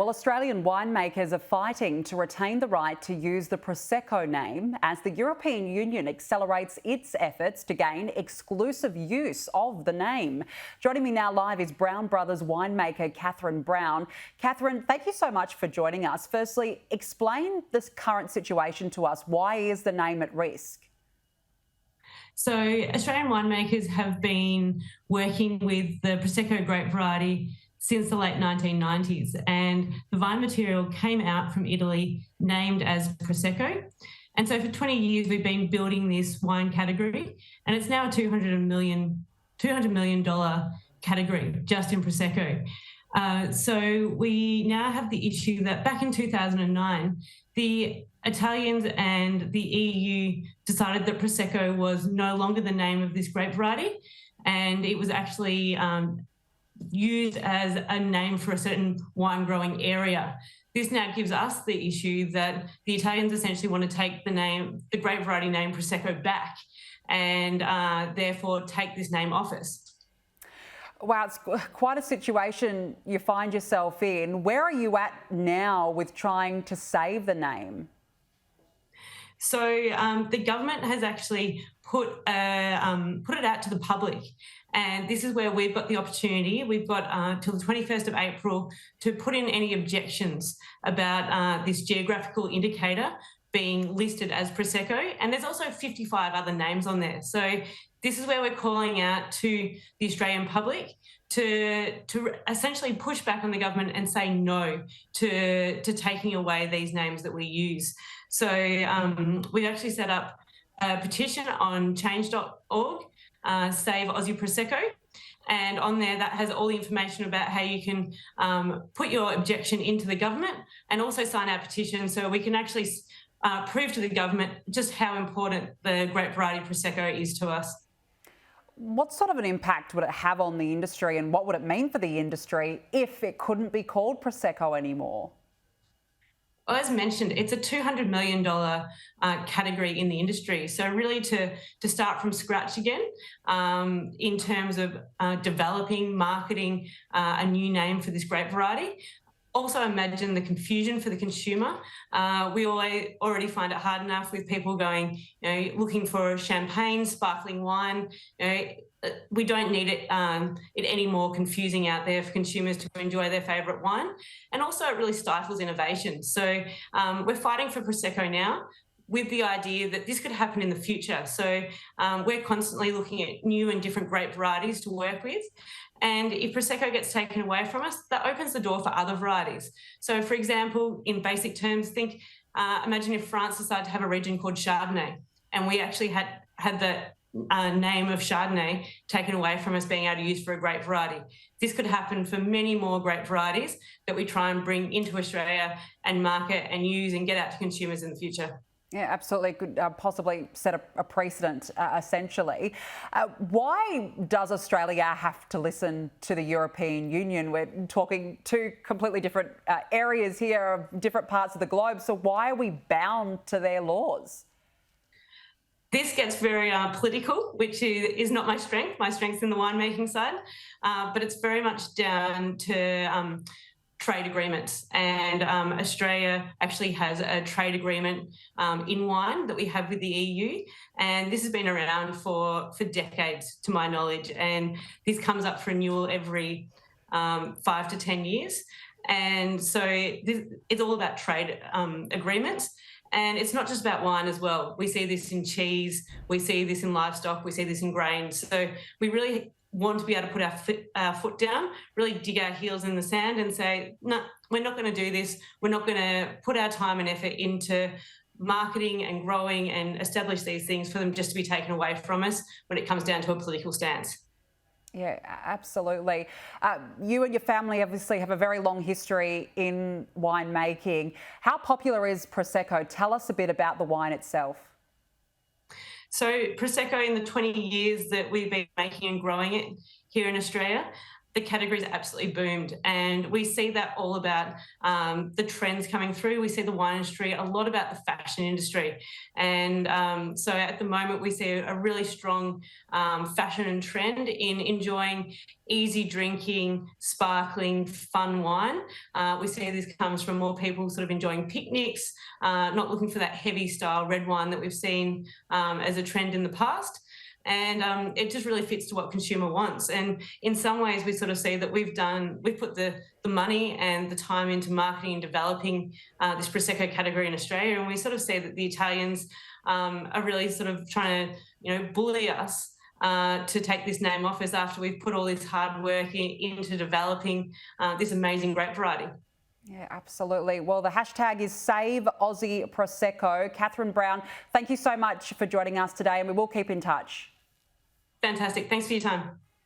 Well, Australian winemakers are fighting to retain the right to use the Prosecco name as the European Union accelerates its efforts to gain exclusive use of the name. Joining me now live is Brown Brothers winemaker Katherine Brown. Katherine, thank you so much for joining us. Firstly, explain this current situation to us. Why is the name at risk? So Australian winemakers have been working with the Prosecco grape variety since the late 1990s, and the vine material came out from Italy named as Prosecco. And so for 20 years we've been building this wine category, and it's now a $200 million category just in Prosecco. So we now have the issue that back in 2009, the Italians and the EU decided that Prosecco was no longer the name of this grape variety, and it was actually used as a name for a certain wine growing area. This now gives us the issue that the Italians essentially want to take the grape variety name Prosecco back, and therefore take this name off us. Wow, it's quite a situation you find yourself in. Where are you at now with trying to save the name? So the government has actually put it out to the public, and this is where we've got the opportunity. We've got till the 21st of April to put in any objections about this geographical indicator being listed as Prosecco, and there's also 55 other names on there. So this is where we're calling out to the Australian public to essentially push back on the government and say no to taking away these names that we use. So we've actually set up a petition on change.org, Save Aussie Prosecco, and on there that has all the information about how you can put your objection into the government and also sign our petition so we can actually prove to the government just how important the grape variety Prosecco is to us. What sort of an impact would it have on the industry, and what would it mean for the industry if it couldn't be called Prosecco anymore? Well, as mentioned, it's a $200 million category in the industry. So really to start from scratch again in terms of developing, marketing a new name for this grape variety. Also imagine the confusion for the consumer. We already find it hard enough with people going, looking for champagne, sparkling wine. We don't need it any more confusing out there for consumers to enjoy their favourite wine. And also it really stifles innovation. So we're fighting for Prosecco now with the idea that this could happen in the future. So we're constantly looking at new and different grape varieties to work with. And if Prosecco gets taken away from us, that opens the door for other varieties. So, for example, in basic terms, imagine if France decided to have a region called Chardonnay, and we actually had the name of Chardonnay taken away from us being able to use for a grape variety. This could happen for many more grape varieties that we try and bring into Australia and market and use and get out to consumers in the future. Yeah, absolutely. Could possibly set a precedent, essentially. Why does Australia have to listen to the European Union? We're talking two completely different areas here of different parts of the globe. So why are we bound to their laws? This gets very political, which is not my strength. My strength's in the winemaking side, but it's very much down to trade agreements, and Australia actually has a trade agreement in wine that we have with the EU, and this has been around for decades to my knowledge, and this comes up for renewal every 5 to 10 years, and so it's all about trade agreements. And it's not just about wine as well. We see this in cheese, we see this in livestock, we see this in grains. So we really want to be able to put our foot down, really dig our heels in the sand and say, no, we're not going to do this. We're not going to put our time and effort into marketing and growing and establish these things for them just to be taken away from us when it comes down to a political stance. Yeah, absolutely. You and your family obviously have a very long history in winemaking. How popular is Prosecco? Tell us a bit about the wine itself. So Prosecco, in the 20 years that we've been making and growing it here in Australia, the category's absolutely boomed, and we see that all about the trends coming through. We see the wine industry a lot about the fashion industry, and so at the moment we see a really strong fashion and trend in enjoying easy drinking, sparkling, fun wine. We see this comes from more people sort of enjoying picnics, not looking for that heavy style red wine that we've seen as a trend in the past. And it just really fits to what consumer wants. And in some ways, we sort of see that we've put the money and the time into marketing and developing this Prosecco category in Australia, and we sort of see that the Italians are really sort of trying to, bully us to take this name off us after we've put all this hard work into developing this amazing grape variety. Yeah, absolutely. Well, the hashtag is Save Aussie Prosecco. Katherine Brown, thank you so much for joining us today, and we will keep in touch. Fantastic. Thanks for your time.